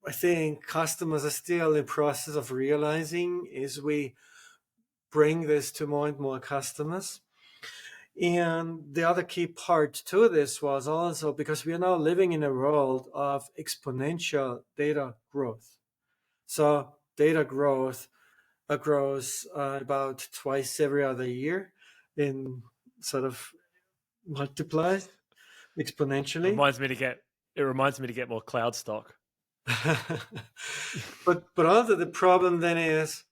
I think customers are still in the process of realizing as we bring this to more and more customers. And the other key part to this was also because we are now living in a world of exponential data growth. So data growth grows about twice every other year in sort of multiplies exponentially. It reminds me to get more cloud stock. but also the problem then is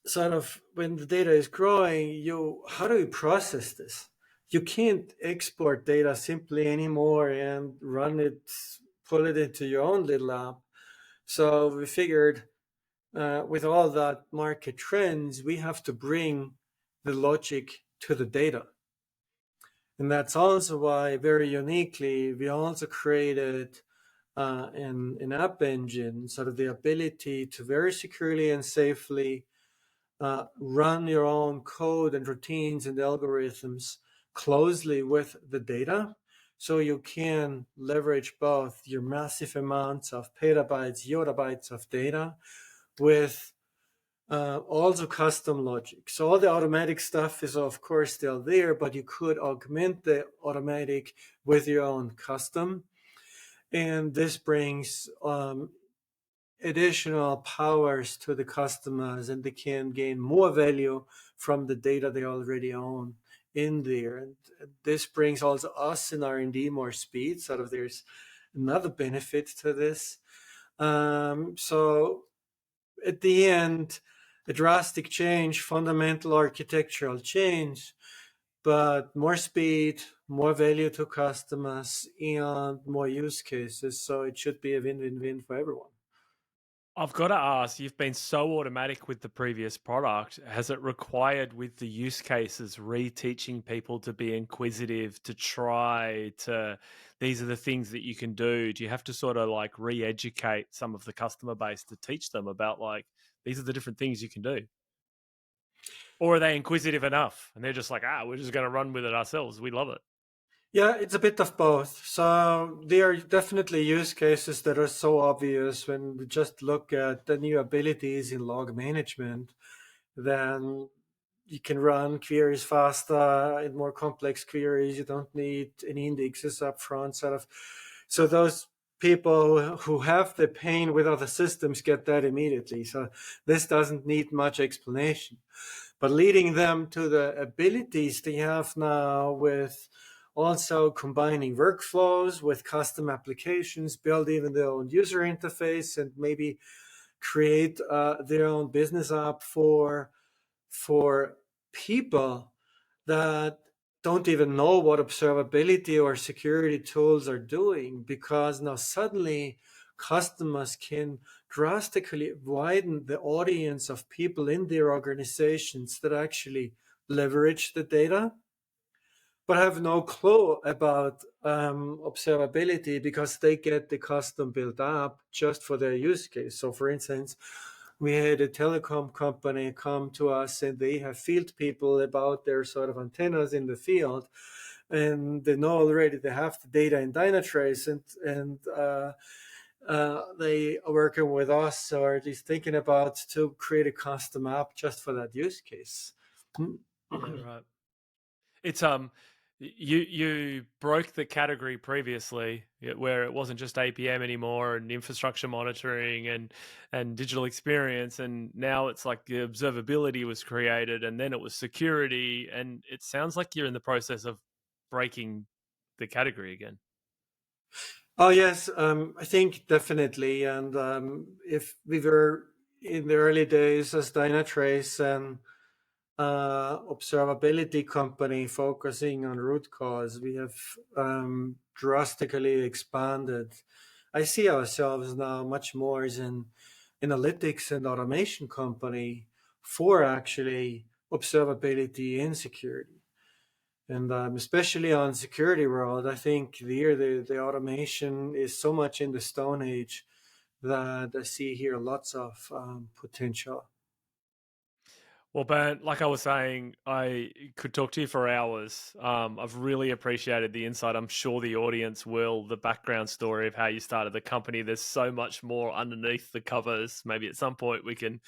sort of when the data is growing, how do you process this? You can't export data simply anymore and pull it into your own little app. So we figured with all that market trends, we have to bring the logic to the data. And that's also why very uniquely, we also created an app engine, sort of the ability to very securely and safely run your own code and routines and algorithms closely with the data. So you can leverage both your massive amounts of petabytes, yottabytes of data with also custom logic. So all the automatic stuff is of course still there, but you could augment the automatic with your own custom. And this brings additional powers to the customers, and they can gain more value from the data they already own in there. And this brings also us in R&D more speed. Sort of there's another benefit to this. So at the end, a drastic change, fundamental architectural change, but more speed, more value to customers, and more use cases. So it should be a win-win-win for everyone. I've got to ask, you've been so automatic with the previous product. Has it required with the use cases reteaching people to be inquisitive, to try to, these are the things that you can do? Do you have to sort of like re-educate some of the customer base to teach them about like, these are the different things you can do? Or are they inquisitive enough and they're just like, we're just going to run with it ourselves. We love it. Yeah, it's a bit of both. So there are definitely use cases that are so obvious when we just look at the new abilities in log management. Then you can run queries faster and more complex queries. You don't need any indexes up front. So those people who have the pain with other systems get that immediately. So this doesn't need much explanation. But leading them to the abilities they have now with also combining workflows with custom applications, build even their own user interface, and maybe create their own business app for people that don't even know what observability or security tools are doing, because now suddenly customers can drastically widen the audience of people in their organizations that actually leverage the data but have no clue about observability because they get the custom built up just for their use case. So for instance, we had a telecom company come to us and they have field people about their sort of antennas in the field, and they know already they have the data in Dynatrace, and they are working with us or at least thinking about to create a custom app just for that use case. Yeah, right. It's you broke the category previously where it wasn't just APM anymore and infrastructure monitoring and digital experience, and now it's like the observability was created and then it was security, and it sounds like you're in the process of breaking the category again. Oh yes, I think definitely. And if we were in the early days as Dynatrace and observability company focusing on root cause, we have drastically expanded. I see ourselves now much more as an analytics and automation company for actually observability and security. And especially on security world, I think the automation is so much in the Stone Age that I see here lots of potential. Well, Bernd, like I was saying, I could talk to you for hours. I've really appreciated the insight. I'm sure the audience will. The background story of how you started the company. There's so much more underneath the covers. Maybe at some point we can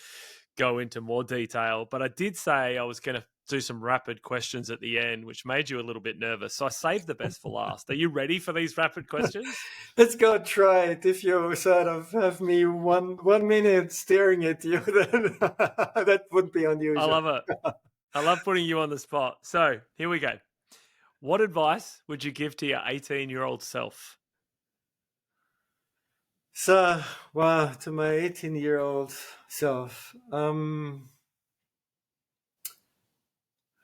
go into more detail. But I did say I was going to do some rapid questions at the end, which made you a little bit nervous. So I saved the best for last. Are you ready for these rapid questions? Let's go try it. If you sort of have me 1 minute staring at you, then that would be I unusual. love it. I love putting you on the spot. So here we go. What advice would you give to your 18-year-old self? So, well, to my 18-year-old self,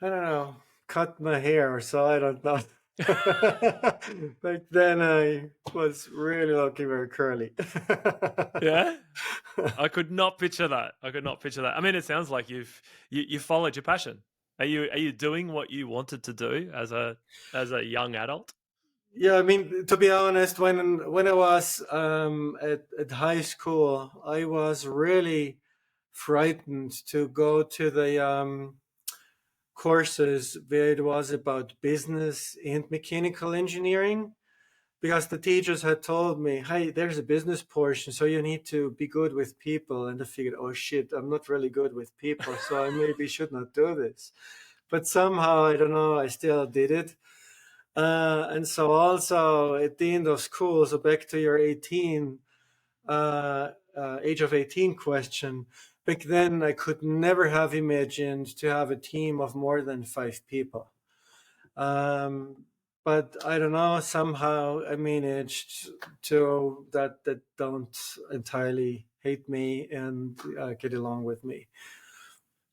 I don't know, cut my hair, so I don't know. Back then, I was really looking very curly. Yeah, I could not picture that. I could not picture that. I mean, it sounds like you followed your passion. Are you doing what you wanted to do as a young adult? Yeah, I mean, to be honest, when I was at high school, I was really frightened to go to the courses where it was about business and mechanical engineering because the teachers had told me, hey, there's a business portion, so you need to be good with people. And I figured, oh shit, I'm not really good with people, so I maybe should not do this. But somehow, I don't know, I still did it. And so also at the end of school, so back to your 18, age of 18 question, back then I could never have imagined to have a team of more than 5 people. Um, but I don't know, somehow I managed to that don't entirely hate me and get along with me.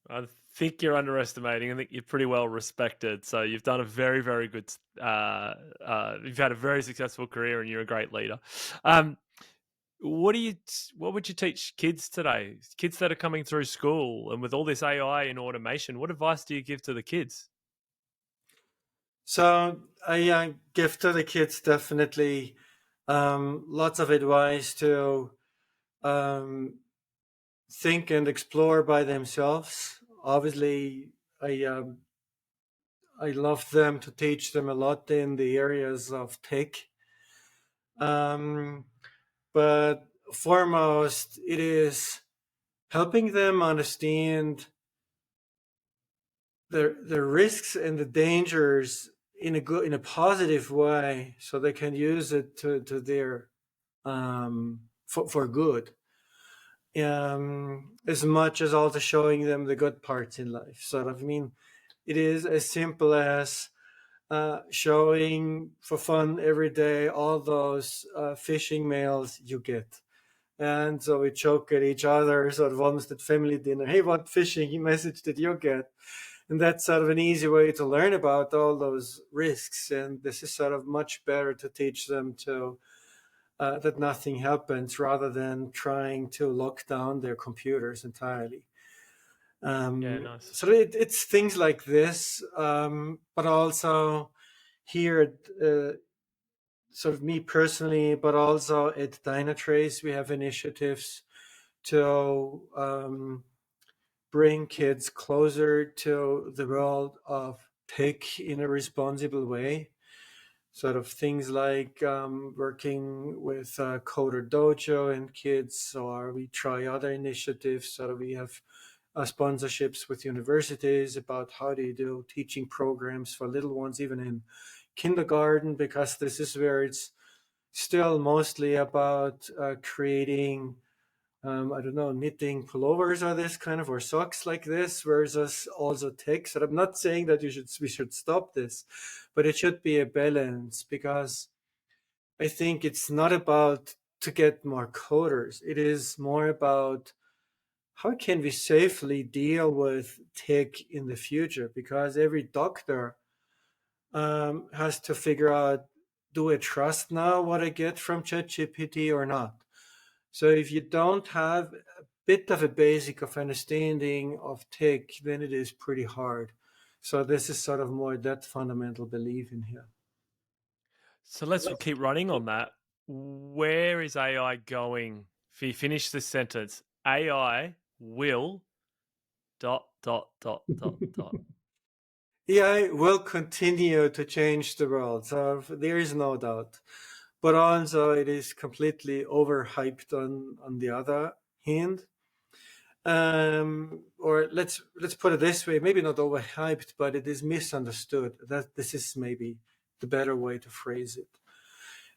I think you're underestimating. I think you're pretty well respected. So you've done a very, very good. You've had a very successful career, and you're a great leader. Um, what would you teach kids today? Kids that are coming through school, and with all this AI and automation, what advice do you give to the kids? So I give to the kids definitely lots of advice to um, think and explore by themselves. Obviously, I love them to teach them a lot in the areas of tech. Um, but foremost, it is helping them understand the risks and the dangers in a positive way, so they can use it to their for good. As much as also showing them the good parts in life. Sort of, I mean, it is as simple as showing for fun every day all those phishing mails you get. And so we joke at each other, sort of almost at family dinner. Hey, what phishing message did you get? And that's sort of an easy way to learn about all those risks. And this is sort of much better to teach them to that nothing happens rather than trying to lock down their computers entirely. Yeah, nice. So it's things like this, but also here at sort of me personally, but also at Dynatrace, we have initiatives to bring kids closer to the world of tech in a responsible way. sort of things like working with Coder Dojo and kids, or we try other initiatives. Sort of we have sponsorships with universities about how do you do teaching programs for little ones, even in kindergarten, because this is where it's still mostly about creating I don't know, knitting pullovers or this kind of, or socks like this, versus also tech. So I'm not saying that we should stop this, but it should be a balance, because I think it's not about to get more coders. It is more about how can we safely deal with tech in the future, because every doctor has to figure out, do I trust now what I get from ChatGPT or not? So if you don't have a bit of a basic of understanding of tech, then it is pretty hard. So this is sort of more that fundamental belief in here. So let's keep running on that. Where is AI going? If you finish this sentence, AI will ... AI will continue to change the world, so there is no doubt. But also, it is completely overhyped on the other hand. Or let's put it this way: maybe not overhyped, but it is misunderstood. That this is maybe the better way to phrase it.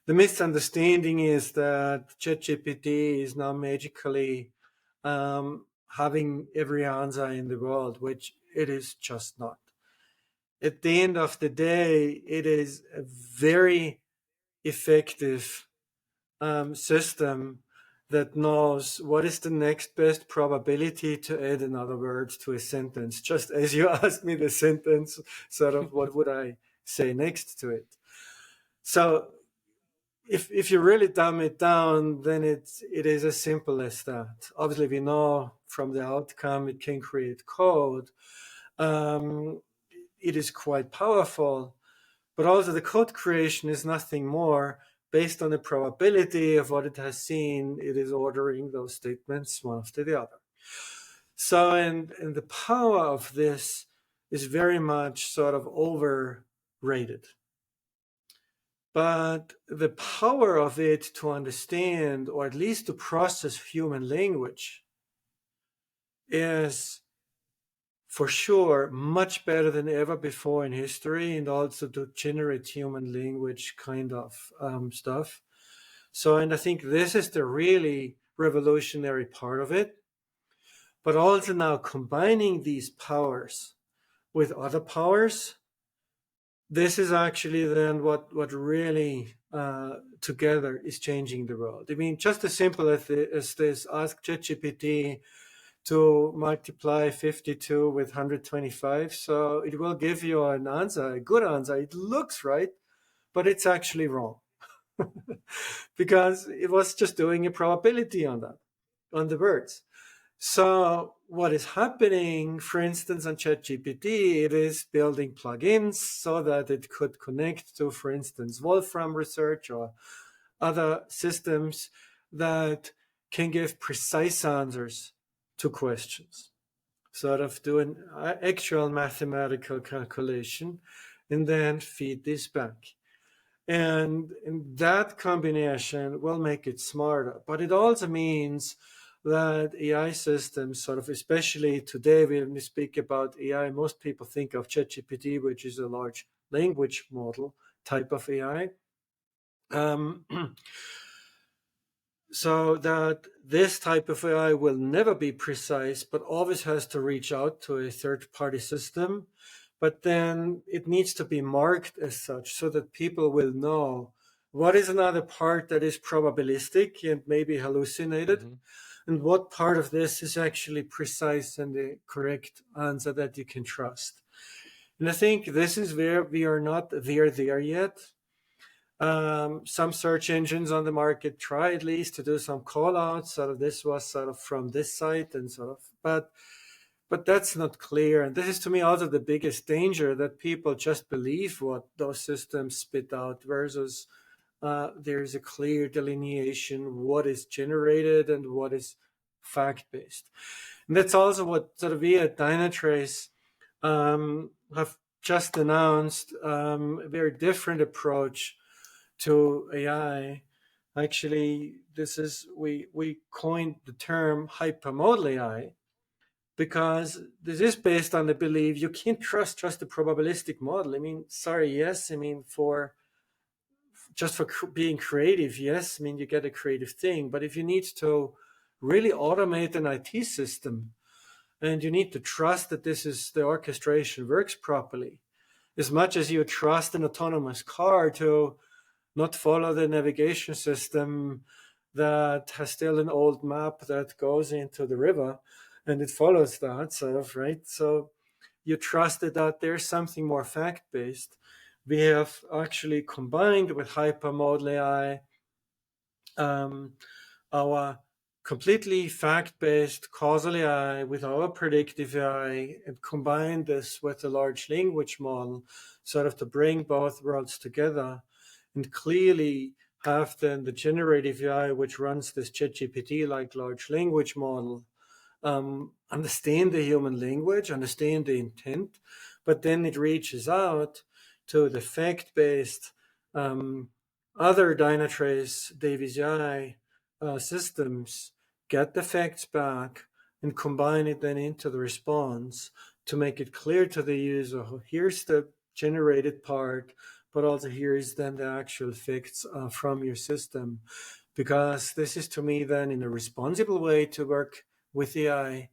The misunderstanding is that ChatGPT is now magically having every answer in the world, which it is just not. At the end of the day, it is a very effective system that knows what is the next best probability to add another word to a sentence. Just as you asked me the sentence, sort of what would I say next to it? So if you really dumb it down, then it is as simple as that. Obviously, we know from the outcome it can create code. It is quite powerful, but also the code creation is nothing more. Based on the probability of what it has seen, it is ordering those statements one after the other. So, and the power of this is very much sort of overrated. But the power of it to understand, or at least to process human language, is for sure much better than ever before in history, and also to generate human language kind of stuff. So, and I think this is the really revolutionary part of it. But also now combining these powers with other powers, this is actually then what really together is changing the world. I mean, just as simple as this: ask ChatGPT to multiply 52 with 125. So it will give you an answer, a good answer. It looks right, but it's actually wrong because it was just doing a probability on that, on the words. So what is happening, for instance, on ChatGPT, it is building plugins so that it could connect to, for instance, Wolfram Research or other systems that can give precise answers to questions, sort of do an actual mathematical calculation and then feed this back. And that combination will make it smarter. But it also means that AI systems, sort of, especially today when we speak about AI, most people think of ChatGPT, which is a large language model type of AI. So that this type of AI will never be precise, but always has to reach out to a third-party system. But then it needs to be marked as such so that people will know what is another part that is probabilistic and maybe hallucinated, and what part of this is actually precise and the correct answer that you can trust. And I think this is where we are not there yet. Some search engines on the market try at least to do some call outs. Sort of this was sort of from this site and sort of, but that's not clear. And this is to me also the biggest danger, that people just believe what those systems spit out versus there's a clear delineation what is generated and what is fact-based. And that's also what sort of we at Dynatrace have just announced a very different approach to AI. Actually, we coined the term hypermodal AI because this is based on the belief you can't trust just a probabilistic model. I mean, sorry, yes, I mean for just for being creative, yes, I mean you get a creative thing, but if you need to really automate an IT system and you need to trust that the orchestration works properly, as much as you trust an autonomous car to not follow the navigation system that has still an old map that goes into the river and it follows that sort of, right? So you trusted that there's something more fact based. We have actually combined with hypermodal AI um, our completely fact-based causal AI with our predictive AI and combine this with a large language model sort of to bring both worlds together and clearly have then the generative AI which runs this ChatGPT like large language model understand the human language, understand the intent, but then it reaches out to the fact-based um, other Dynatrace Davies AI systems, get the facts back, and combine it then into the response to make it clear to the user, here's the generated part, but also here's then the actual facts from your system. Because this is to me then in a responsible way to work with AI,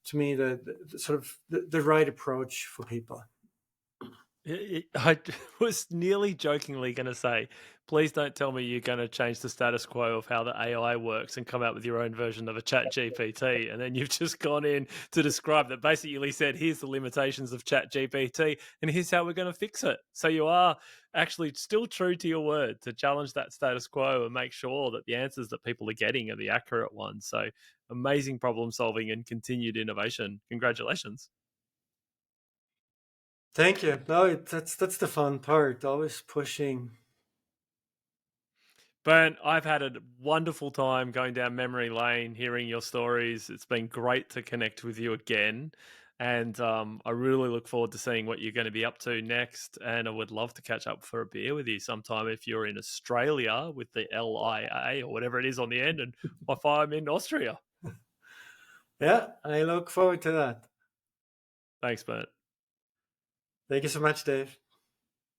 to me the sort of the right approach for people. I was nearly jokingly going to say, please don't tell me you're going to change the status quo of how the AI works and come out with your own version of a chat GPT. And then you've just gone in to describe that, basically said, here's the limitations of chat GPT and here's how we're going to fix it. So you are actually still true to your word to challenge that status quo and make sure that the answers that people are getting are the accurate ones. So amazing problem solving and continued innovation. Congratulations. Thank you. No, that's the fun part. Always pushing. Bernd, I've had a wonderful time going down memory lane, hearing your stories. It's been great to connect with you again. And I really look forward to seeing what you're going to be up to next. And I would love to catch up for a beer with you sometime if you're in Australia with the LIA or whatever it is on the end. And if I'm in Austria. Yeah, I look forward to that. Thanks, Bernd. Thank you so much, Dave.